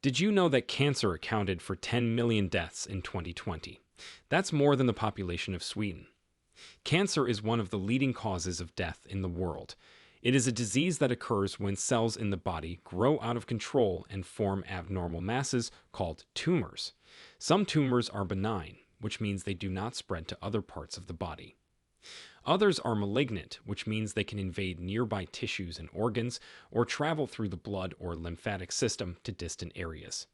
Did you know that cancer accounted for 10 million deaths in 2020? That's more than the population of Sweden. Cancer is one of the leading causes of death in the world. It is a disease that occurs when cells in the body grow out of control and form abnormal masses called tumors. Some tumors are benign, which means they do not spread to other parts of the body. Others are malignant, which means they can invade nearby tissues and organs or travel through the blood or lymphatic system to distant areas.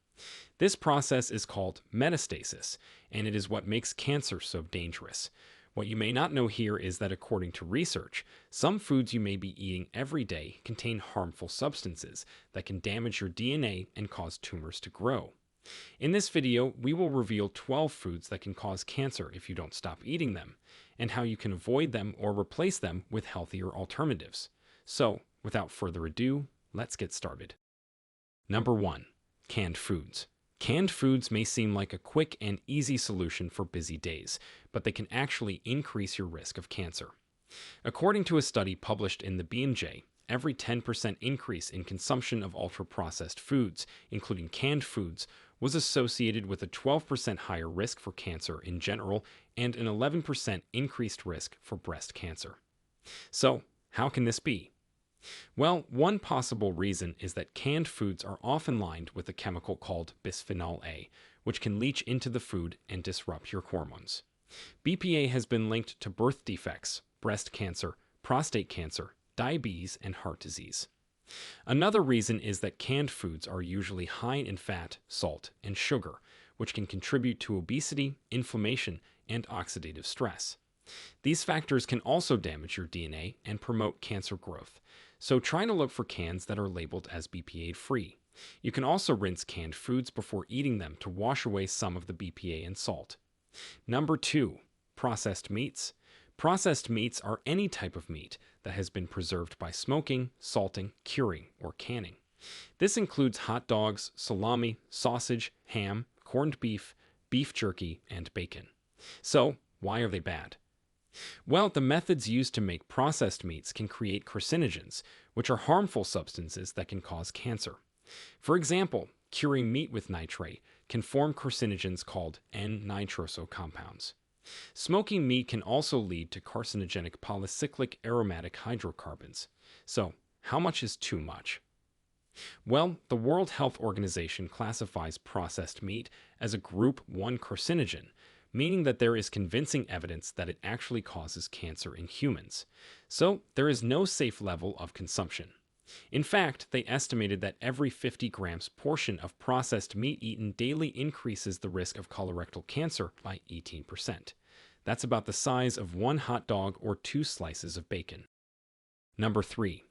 This process is called metastasis, and it is what makes cancer so dangerous. What you may not know here is that according to research, some foods you may be eating every day contain harmful substances that can damage your DNA and cause tumors to grow. In this video, we will reveal 12 foods that can cause cancer if you don't stop eating them, and how you can avoid them or replace them with healthier alternatives. So, without further ado, let's get started. Number 1. Canned foods. Canned foods may seem like a quick and easy solution for busy days, but they can actually increase your risk of cancer. According to a study published in the BMJ, every 10% increase in consumption of ultra-processed foods, including canned foods, was associated with a 12% higher risk for cancer in general and an 11% increased risk for breast cancer. So, how can this be? Well, one possible reason is that canned foods are often lined with a chemical called bisphenol A, which can leach into the food and disrupt your hormones. BPA has been linked to birth defects, breast cancer, prostate cancer, diabetes, and heart disease. Another reason is that canned foods are usually high in fat, salt, and sugar, which can contribute to obesity, inflammation, and oxidative stress. These factors can also damage your DNA and promote cancer growth, so try to look for cans that are labeled as BPA-free. You can also rinse canned foods before eating them to wash away some of the BPA and salt. Number 2. Processed meats. Processed meats are any type of meat that has been preserved by smoking, salting, curing, or canning. This includes hot dogs, salami, sausage, ham, corned beef, beef jerky, and bacon. So, why are they bad? Well, the methods used to make processed meats can create carcinogens, which are harmful substances that can cause cancer. For example, curing meat with nitrate can form carcinogens called N-nitroso compounds. Smoking meat can also lead to carcinogenic polycyclic aromatic hydrocarbons. So, how much is too much? Well, the World Health Organization classifies processed meat as a Group 1 carcinogen, meaning that there is convincing evidence that it actually causes cancer in humans. So, there is no safe level of consumption. In fact, they estimated that every 50 grams portion of processed meat eaten daily increases the risk of colorectal cancer by 18%. That's about the size of one hot dog or 2 slices of bacon. Number 3.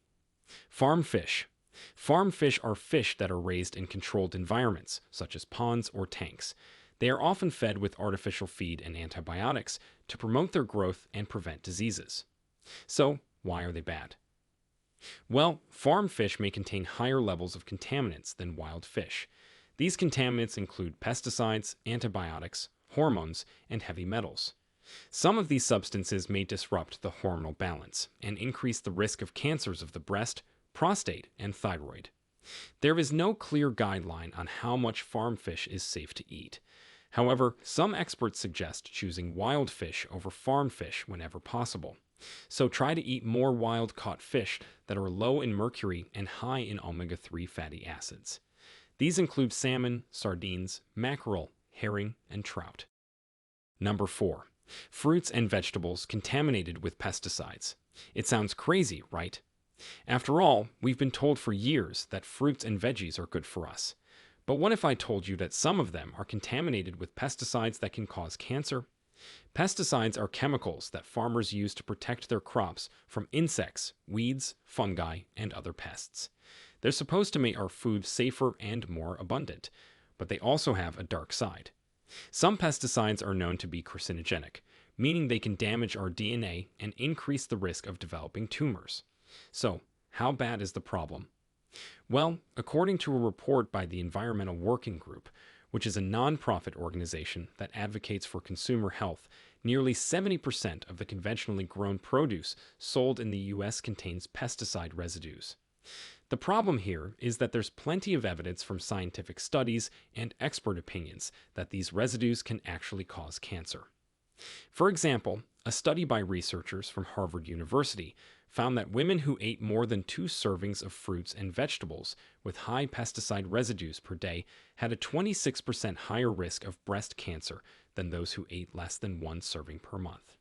Farm fish. Farm fish are fish that are raised in controlled environments, such as ponds or tanks. They are often fed with artificial feed and antibiotics to promote their growth and prevent diseases. So, why are they bad? Well, farm fish may contain higher levels of contaminants than wild fish. These contaminants include pesticides, antibiotics, hormones, and heavy metals. Some of these substances may disrupt the hormonal balance and increase the risk of cancers of the breast, prostate, and thyroid. There is no clear guideline on how much farm fish is safe to eat. However, some experts suggest choosing wild fish over farm fish whenever possible. So try to eat more wild-caught fish that are low in mercury and high in omega-3 fatty acids. These include salmon, sardines, mackerel, herring, and trout. Number 4. Fruits and vegetables contaminated with pesticides. It sounds crazy, right? After all, we've been told for years that fruits and veggies are good for us. But what if I told you that some of them are contaminated with pesticides that can cause cancer? Pesticides are chemicals that farmers use to protect their crops from insects, weeds, fungi, and other pests. They're supposed to make our food safer and more abundant, but they also have a dark side. Some pesticides are known to be carcinogenic, meaning they can damage our DNA and increase the risk of developing tumors. So, how bad is the problem? Well, according to a report by the Environmental Working Group, which is a non-profit organization that advocates for consumer health, nearly 70% of the conventionally grown produce sold in the U.S. contains pesticide residues. The problem here is that there's plenty of evidence from scientific studies and expert opinions that these residues can actually cause cancer. For example, a study by researchers from Harvard University found that women who ate more than 2 servings of fruits and vegetables with high pesticide residues per day had a 26% higher risk of breast cancer than those who ate less than 1 serving per month.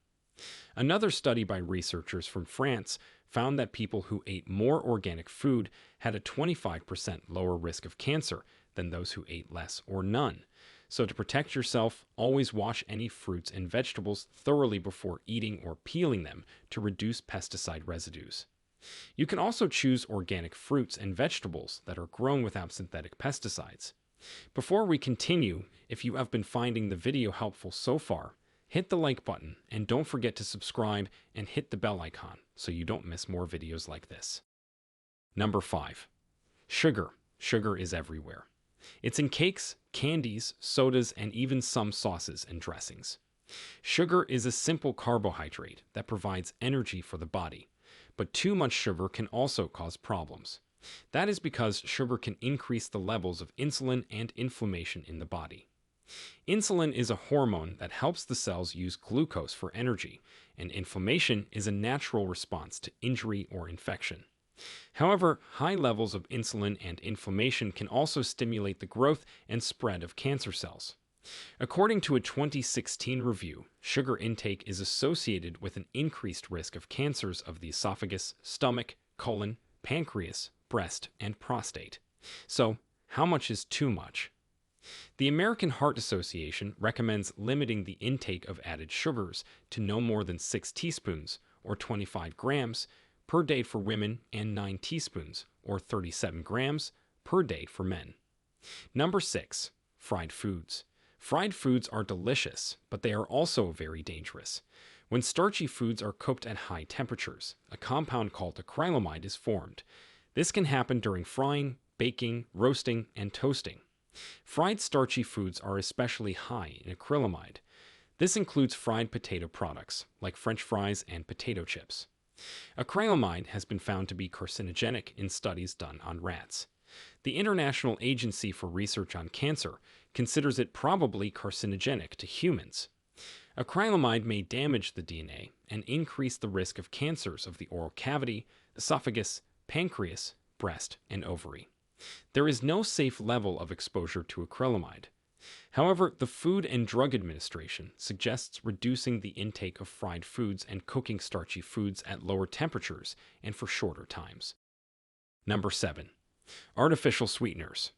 Another study by researchers from France found that people who ate more organic food had a 25% lower risk of cancer than those who ate less or none. So to protect yourself, always wash any fruits and vegetables thoroughly before eating or peeling them to reduce pesticide residues. You can also choose organic fruits and vegetables that are grown without synthetic pesticides. Before we continue, if you have been finding the video helpful so far, hit the like button and don't forget to subscribe and hit the bell icon so you don't miss more videos like this. Number 5. Sugar. Sugar is everywhere. It's in cakes, candies, sodas, and even some sauces and dressings. Sugar is a simple carbohydrate that provides energy for the body, but too much sugar can also cause problems. That is because sugar can increase the levels of insulin and inflammation in the body. Insulin is a hormone that helps the cells use glucose for energy, and inflammation is a natural response to injury or infection. However, high levels of insulin and inflammation can also stimulate the growth and spread of cancer cells. According to a 2016 review, sugar intake is associated with an increased risk of cancers of the esophagus, stomach, colon, pancreas, breast, and prostate. So, how much is too much? The American Heart Association recommends limiting the intake of added sugars to no more than 6 teaspoons, or 25 grams, per day for women and 9 teaspoons, or 37 grams, per day for men. Number 6. Fried foods. Fried foods are delicious, but they are also very dangerous. When starchy foods are cooked at high temperatures, a compound called acrylamide is formed. This can happen during frying, baking, roasting, and toasting. Fried starchy foods are especially high in acrylamide. This includes fried potato products, like French fries and potato chips. Acrylamide has been found to be carcinogenic in studies done on rats. The International Agency for Research on Cancer considers it probably carcinogenic to humans. Acrylamide may damage the DNA and increase the risk of cancers of the oral cavity, esophagus, pancreas, breast, and ovary. There is no safe level of exposure to acrylamide. However, the Food and Drug Administration suggests reducing the intake of fried foods and cooking starchy foods at lower temperatures and for shorter times. Number 7. Artificial sweeteners.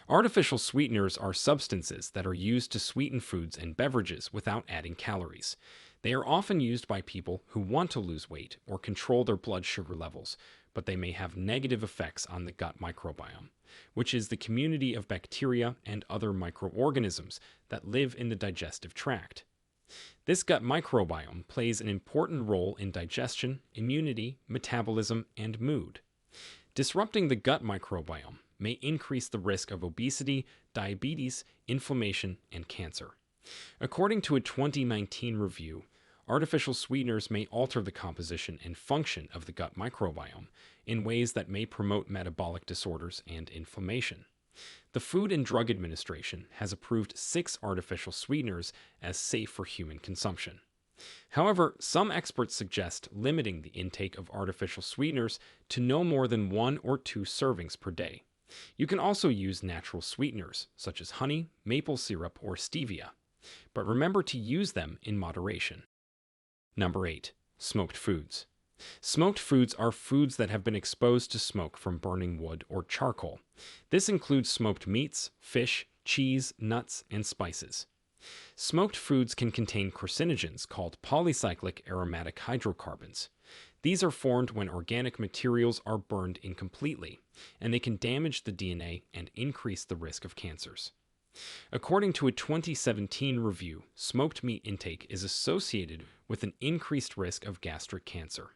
Artificial sweeteners are substances that are used to sweeten foods and beverages without adding calories. They are often used by people who want to lose weight or control their blood sugar levels, but they may have negative effects on the gut microbiome, which is the community of bacteria and other microorganisms that live in the digestive tract. This gut microbiome plays an important role in digestion, immunity, metabolism, and mood. Disrupting the gut microbiome may increase the risk of obesity, diabetes, inflammation, and cancer. According to a 2019 review, artificial sweeteners may alter the composition and function of the gut microbiome in ways that may promote metabolic disorders and inflammation. The Food and Drug Administration has approved 6 artificial sweeteners as safe for human consumption. However, some experts suggest limiting the intake of artificial sweeteners to no more than 1 or 2 servings per day. You can also use natural sweeteners, such as honey, maple syrup, or stevia, but remember to use them in moderation. Number 8. Smoked foods. Smoked foods are foods that have been exposed to smoke from burning wood or charcoal. This includes smoked meats, fish, cheese, nuts, and spices. Smoked foods can contain carcinogens called polycyclic aromatic hydrocarbons. These are formed when organic materials are burned incompletely, and they can damage the DNA and increase the risk of cancers. According to a 2017 review, smoked meat intake is associated with an increased risk of gastric cancer.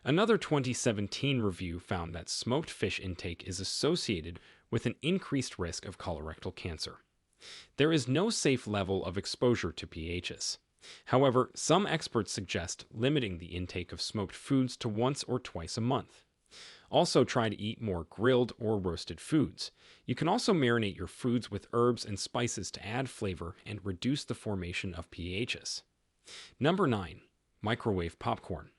Another 2017 review found that smoked fish intake is associated with an increased risk of colorectal cancer. There is no safe level of exposure to PHs. However, some experts suggest limiting the intake of smoked foods to once or twice a month. Also, try to eat more grilled or roasted foods. You can also marinate your foods with herbs and spices to add flavor and reduce the formation of PAHs. Number 9. Microwave popcorn.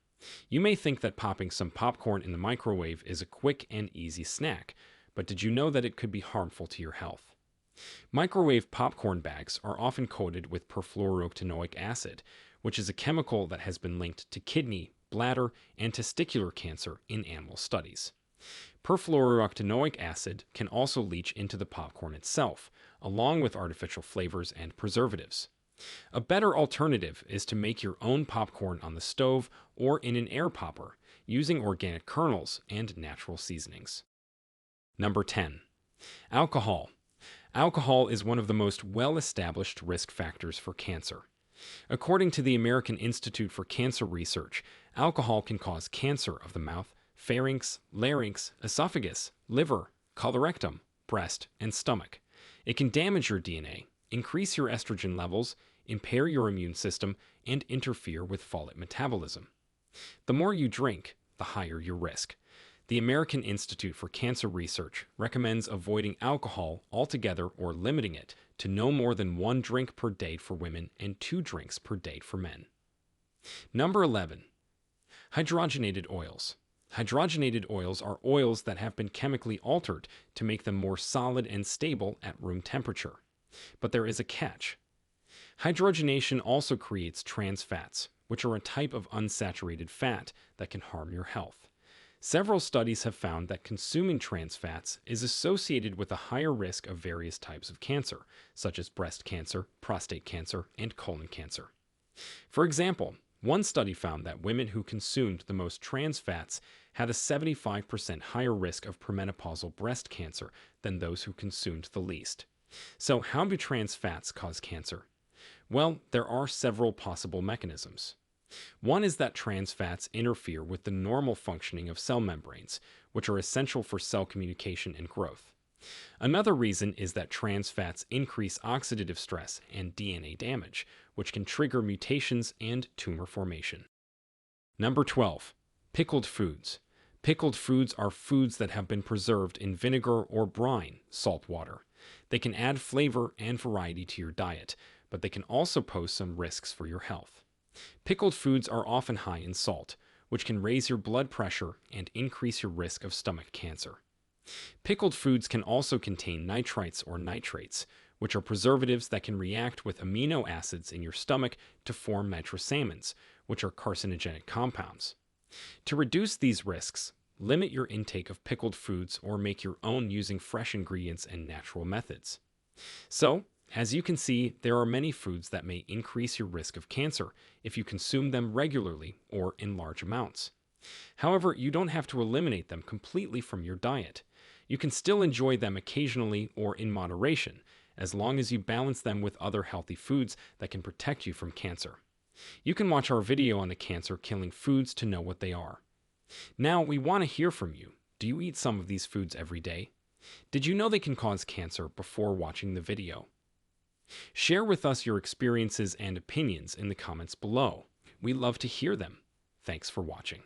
You may think that popping some popcorn in the microwave is a quick and easy snack, but did you know that it could be harmful to your health? Microwave popcorn bags are often coated with perfluorooctanoic acid, which is a chemical that has been linked to kidney, bladder, and testicular cancer in animal studies. Perfluorooctanoic acid can also leach into the popcorn itself, along with artificial flavors and preservatives. A better alternative is to make your own popcorn on the stove or in an air popper, using organic kernels and natural seasonings. Number 10. Alcohol. Alcohol is one of the most well-established risk factors for cancer. According to the American Institute for Cancer Research, alcohol can cause cancer of the mouth, pharynx, larynx, esophagus, liver, colorectum, breast, and stomach. It can damage your DNA, increase your estrogen levels, impair your immune system, and interfere with folate metabolism. The more you drink, the higher your risk. The American Institute for Cancer Research recommends avoiding alcohol altogether or limiting it to no more than 1 drink per day for women and 2 drinks per day for men. Number 11. Hydrogenated oils. Hydrogenated oils are oils that have been chemically altered to make them more solid and stable at room temperature. But there is a catch. Hydrogenation also creates trans fats, which are a type of unsaturated fat that can harm your health. Several studies have found that consuming trans fats is associated with a higher risk of various types of cancer, such as breast cancer, prostate cancer, and colon cancer. For example, one study found that women who consumed the most trans fats had a 75% higher risk of premenopausal breast cancer than those who consumed the least. So, how do trans fats cause cancer? Well, there are several possible mechanisms. One is that trans fats interfere with the normal functioning of cell membranes, which are essential for cell communication and growth. Another reason is that trans fats increase oxidative stress and DNA damage, which can trigger mutations and tumor formation. Number 12. Pickled foods. Pickled foods are foods that have been preserved in vinegar or brine, salt water. They can add flavor and variety to your diet, but they can also pose some risks for your health. Pickled foods are often high in salt, which can raise your blood pressure and increase your risk of stomach cancer. Pickled foods can also contain nitrites or nitrates, which are preservatives that can react with amino acids in your stomach to form nitrosamines, which are carcinogenic compounds. To reduce these risks, limit your intake of pickled foods or make your own using fresh ingredients and natural methods. So, as you can see, there are many foods that may increase your risk of cancer if you consume them regularly or in large amounts. However, you don't have to eliminate them completely from your diet. You can still enjoy them occasionally or in moderation, as long as you balance them with other healthy foods that can protect you from cancer. You can watch our video on the cancer-killing foods to know what they are. Now, we want to hear from you. Do you eat some of these foods every day? Did you know they can cause cancer before watching the video? Share with us your experiences and opinions in the comments below. We love to hear them. Thanks for watching.